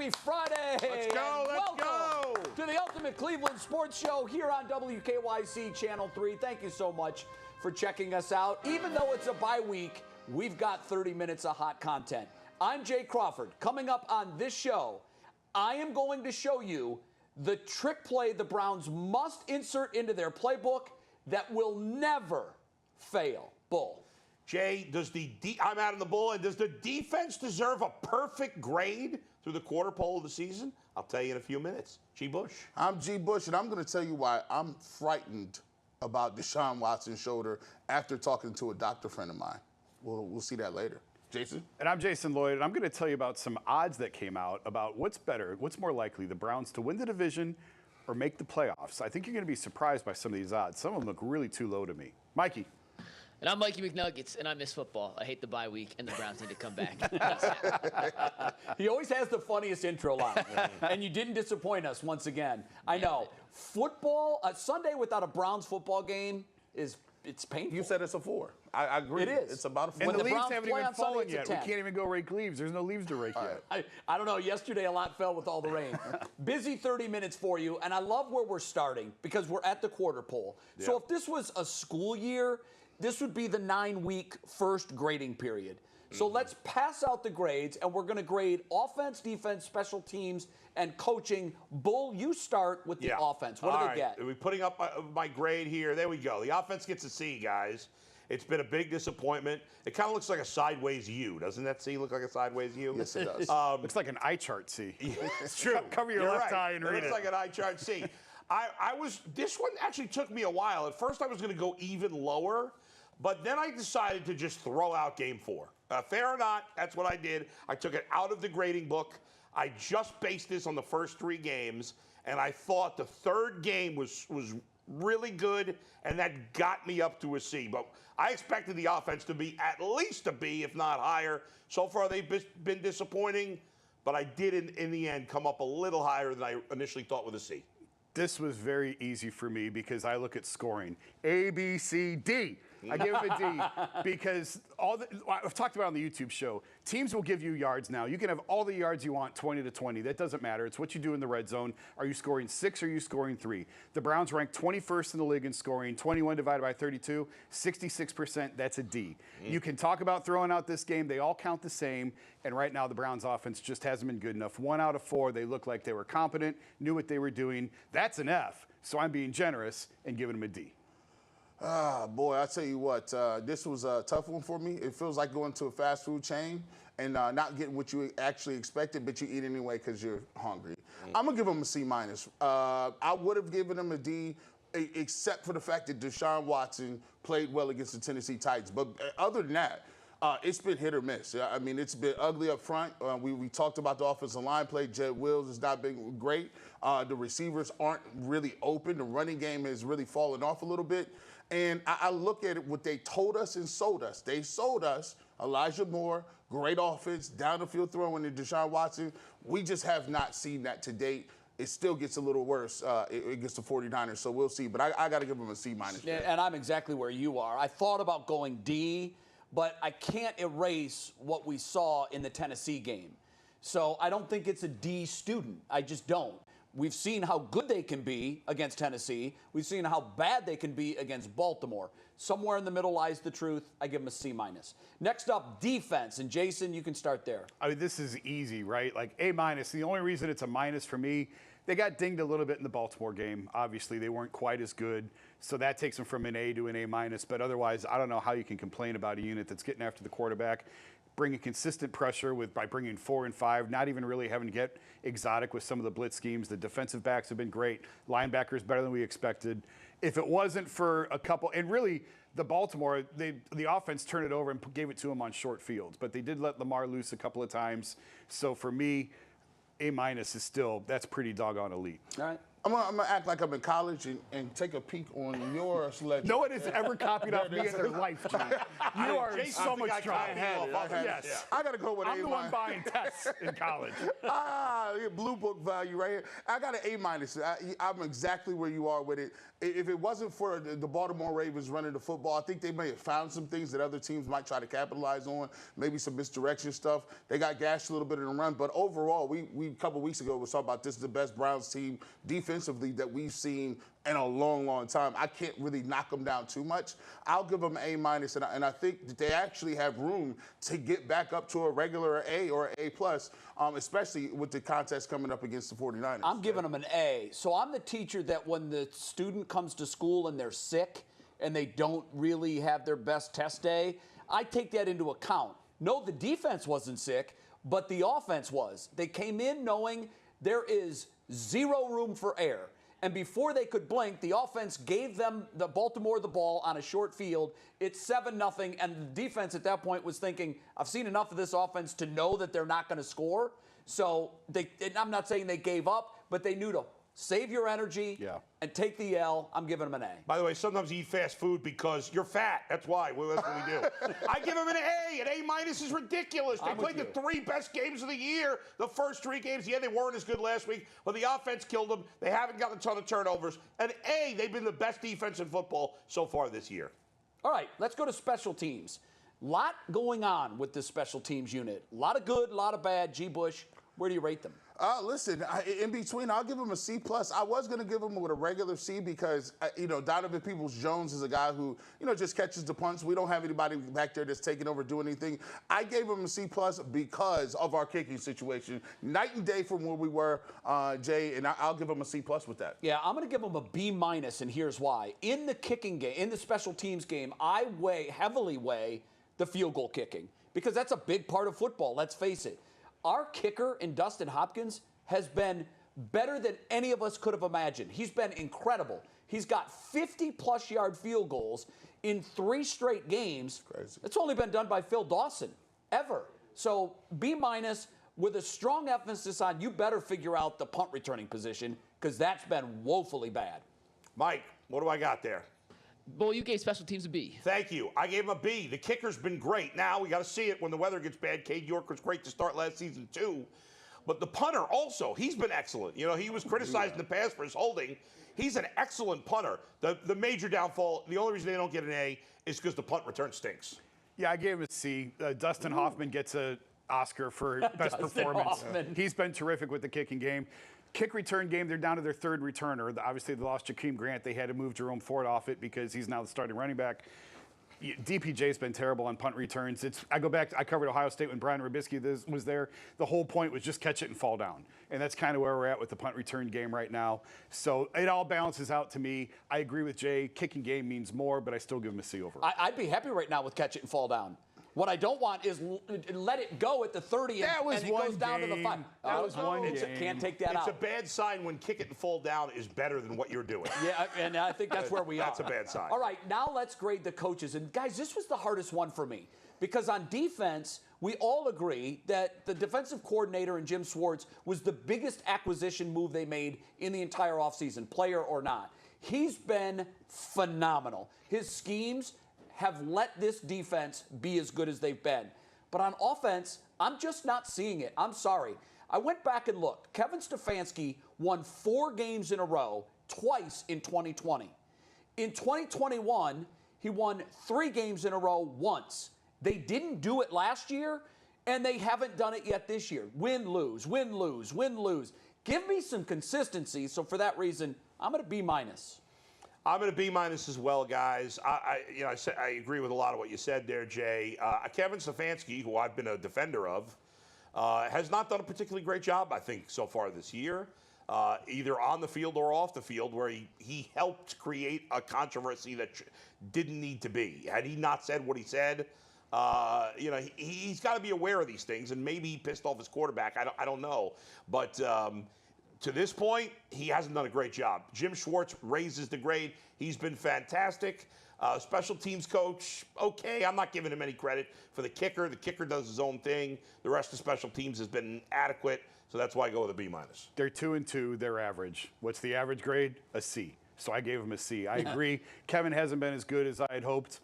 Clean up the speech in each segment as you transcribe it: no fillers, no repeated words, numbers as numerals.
Happy Friday! Let's go, let's go! To the Ultimate Cleveland Sports Show here on WKYC Channel 3. Thank you so much for checking us out. Even though it's a bye week, we've got 30 minutes of hot content. I'm Jay Crawford. Coming up on this show, I am going to show you the trick play the Browns must insert into their playbook that will never fail. Bull. Jay, I'm out of the bull, and does the defense deserve a perfect grade through the quarter pole of the season? I'll tell you in a few minutes. G. Bush. I'm G. Bush, and I'm going to tell you why I'm frightened about Deshaun Watson's shoulder after talking to a doctor friend of mine. We'll see that later. Jason? And I'm Jason Lloyd, and I'm going to tell you about some odds that came out about what's better, what's more likely, the Browns to win the division or make the playoffs. I think you're going to be surprised by some of these odds. Some of them look really too low to me. Mikey. And I'm Mikey McNuggets, and I miss football. I hate the bye week, and the Browns need to come back. He always has the funniest intro line, and you didn't disappoint us once again. I know. Football, a Sunday without a Browns football game it's painful. You said it's a 4. I agree. It is. It's about a 4. And the leaves Browns haven't play even on Sunday, fallen it's a yet. We 10. can't even go rake leaves. There's no leaves to rake yet. I don't know. Yesterday, a lot fell with all the rain. Busy 30 minutes for you, and I love where we're starting because we're at the quarter pole. Yeah. So if this was a school year, this would be the 9-week first grading period. So let's pass out the grades, and we're going to grade offense, defense, special teams, and coaching. Bull, you start with the offense. What do they get? Are we putting up my grade here? There we go. The offense gets a C, guys. It's been a big disappointment. It kind of looks like a sideways U. Doesn't that C look like a sideways U? Yes, it does. Looks like an eye chart C. It's true. Cover your You're left right. eye and read it. It looks like an eye chart C. This one actually took me a while. At first, I was going to go even lower, but then I decided to just throw out game 4. Fair or not, that's what I did. I took it out of the grading book. I just based this on the first 3 games, and I thought the third game was really good, and that got me up to a C. But I expected the offense to be at least a B, if not higher. So far, they've been disappointing, but I did, in the end, come up a little higher than I initially thought with a C. This was very easy for me because I look at scoring. A, B, C, D. I give him a D because I've talked about on the YouTube show, teams will give you yards now. You can have all the yards you want, 20 to 20. That doesn't matter. It's what you do in the red zone. Are you scoring 6 or are you scoring 3? The Browns ranked 21st in the league in scoring, 21 divided by 32, 66%. That's a D. You can talk about throwing out this game. They all count the same. And right now, the Browns offense just hasn't been good enough. 1 out of 4, they look like they were competent, knew what they were doing. That's an F. So I'm being generous and giving them a D. Boy, I tell you what, this was a tough one for me. It feels like going to a fast food chain and not getting what you actually expected, but you eat anyway because you're hungry. I'm going to give them a C-. I would have given them a D except for the fact that Deshaun Watson played well against the Tennessee Titans. But other than that, it's been hit or miss. I mean, it's been ugly up front. We talked about the offensive line play. Jed Wills has not been great. The receivers aren't really open. The running game has really fallen off a little bit. And I look at it, what they told us and sold us. They sold us Elijah Moore, great offense, down the field throwing to Deshaun Watson. We just have not seen that to date. It still gets a little worse against the 49ers, so we'll see. But I got to give them a C-. Yeah, and I'm exactly where you are. I thought about going D, but I can't erase what we saw in the Tennessee game. So I don't think it's a D student. I just don't. We've seen how good they can be against Tennessee. We've seen how bad they can be against Baltimore. Somewhere in the middle lies the truth. I give them a C-. Next up, defense. And Jason, you can start there. I mean, this is easy, right? Like A-. The only reason it's a minus for me, they got dinged a little bit in the Baltimore game. Obviously, they weren't quite as good. So that takes them from an A to an A-. But otherwise, I don't know how you can complain about a unit that's getting after the quarterback, bringing consistent pressure by bringing 4 and 5, not even really having to get exotic with some of the blitz schemes. The defensive backs have been great. Linebackers better than we expected. If it wasn't for a couple, and really the Baltimore, the offense turned it over and gave it to them on short fields, but they did let Lamar loose a couple of times. So for me, A- is still, that's pretty doggone elite. All right. I'm gonna act like I'm in college and take a peek on your sledge. No one has ever copied off me in their life, Jay. You are in so much trouble. Yes. I gotta go with I'm A-. the one buying tests in college. Blue book value right here. I got an A-. I'm exactly where you are with it. If it wasn't for the Baltimore Ravens running the football, I think they may have found some things that other teams might try to capitalize on, maybe some misdirection stuff. They got gashed a little bit in the run, but overall, we a couple weeks ago was talking about this is the best Browns team defensively that we've seen in a long, long time. I can't really knock them down too much. I'll give them an A-, and I think that they actually have room to get back up to a regular A or A+, especially with the contest coming up against the 49ers. I'm giving them an A. So I'm the teacher that when the student comes to school and they're sick and they don't really have their best test day, I take that into account. No, the defense wasn't sick, but the offense was. They came in knowing there is zero room for error. And before they could blink, the offense gave them the Baltimore the ball on a short field. It's 7-0, and the defense at that point was thinking, I've seen enough of this offense to know that they're not going to score. So I'm not saying they gave up, but they knew to save your energy and take the L. I'm giving them an A. By the way, sometimes you eat fast food because you're fat. That's why. Well, that's what we do. I give them an A. An A- is ridiculous. They played the 3 best games of the year. The first 3 games, they weren't as good last week, but the offense killed them. They haven't gotten a ton of turnovers. An A, they've been the best defense in football so far this year. All right, let's go to special teams. Lot going on with this special teams unit. A lot of good, a lot of bad. G. Bush, where do you rate them? Listen, in between, I'll give him a C+. I was going to give him with a regular C because, Donovan Peoples-Jones is a guy who, just catches the punts. We don't have anybody back there that's taking over, doing anything. I gave him a C+ because of our kicking situation. Night and day from where we were, Jay, and I'll give him a C+ with that. Yeah, I'm going to give him a B-, and here's why. In the kicking game, in the special teams game, I heavily weigh the field goal kicking because that's a big part of football, let's face it. Our kicker in Dustin Hopkins has been better than any of us could have imagined. He's been incredible. He's got 50-plus yard field goals in 3 straight games. Crazy. It's only been done by Phil Dawson, ever. So B- with a strong emphasis on you better figure out the punt returning position because that's been woefully bad. Mike, what do I got there? Well, you gave special teams a B. Thank you. I gave him a B. The kicker's been great. Now we got to see it when the weather gets bad. Cade York was great to start last season, too. But the punter also, he's been excellent. He was criticized in the past for his holding. He's an excellent punter. The major downfall, the only reason they don't get an A is because the punt return stinks. Yeah, I gave him a C. Dustin Hoffman gets an Oscar for best performance. Hoffman. He's been terrific with the kicking game. Kick return game, they're down to their 3rd returner. Obviously, they lost Jakeem Grant. They had to move Jerome Ford off it because he's now the starting running back. DPJ's been terrible on punt returns. I go back, I covered Ohio State when Brian Rubisky was there. The whole point was just catch it and fall down. And that's kind of where we're at with the punt return game right now. So it all balances out to me. I agree with Jay. Kicking game means more, but I still give him a C overall. I'd be happy right now with catch it and fall down. What I don't want is let it go at the 30 and it goes down to the 5. That was one game. Can't take that out. It's a bad sign when kick it and fall down is better than what you're doing. Yeah, and I think that's where we are. That's a bad sign. All right, now let's grade the coaches. And guys, this was the hardest one for me because on defense, we all agree that the defensive coordinator in Jim Schwartz was the biggest acquisition move they made in the entire offseason, player or not. He's been phenomenal. His schemes have let this defense be as good as they've been. But on offense, I'm just not seeing it. I'm sorry. I went back and looked. Kevin Stefanski won 4 games in a row, twice in 2020. In 2021, he won 3 games in a row once. They didn't do it last year, and they haven't done it yet this year. Win, lose, win, lose, win, lose. Give me some consistency. So for that reason, I'm at a B-. I'm at a B- as well, guys. I agree with a lot of what you said there, Jay. Kevin Stefanski, who I've been a defender of, has not done a particularly great job, I think, so far this year, either on the field or off the field, where he helped create a controversy that didn't need to be. Had he not said what he said, he's got to be aware of these things, and maybe he pissed off his quarterback. I don't know, but. to this point, he hasn't done a great job. Jim Schwartz raises the grade. He's been fantastic. Special teams coach, okay. I'm not giving him any credit for the kicker. The kicker does his own thing. The rest of special teams has been adequate, so that's why I go with a B-. They're 2-2. They're average. What's the average grade? A C. So I gave him a C. I agree. Kevin hasn't been as good as I had hoped.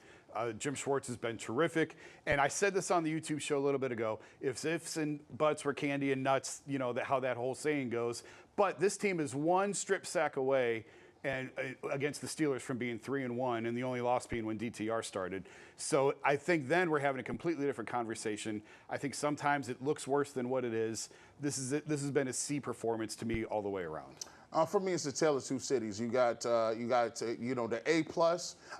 Jim Schwartz has been terrific. And I said this on the YouTube show a little bit ago. If ifs and buts were candy and nuts, you know, how that whole saying goes. But this team is one strip sack away and against the Steelers from being 3-1, and the only loss being when DTR started. So I think then we're having a completely different conversation. I think sometimes it looks worse than what it is. This has been a C performance to me all the way around. For me, it's the tale of two cities. You got the A+.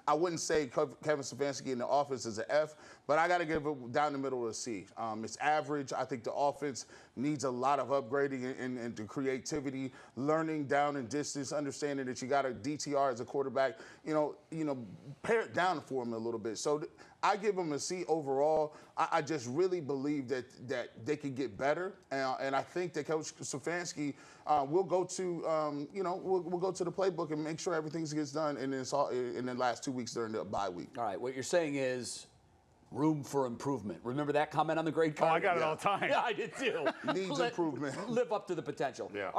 I wouldn't say Kevin Stefanski in the offense is an F, but I got to give it down the middle of a C. It's average. I think the offense needs a lot of upgrading and the creativity, learning down and distance, understanding that you got a DTR as a quarterback. Pare it down for him a little bit. So I give him a C overall. I just really believe that they can get better, and I think that Coach Stefanski will go to we'll go to the playbook and make sure everything gets done in the last 2 weeks during the bye week. All right, what you're saying is room for improvement. Remember that comment on the grade card? Oh, I got it all the time. Yeah, I did too. Needs improvement. Live up to the potential. Yeah.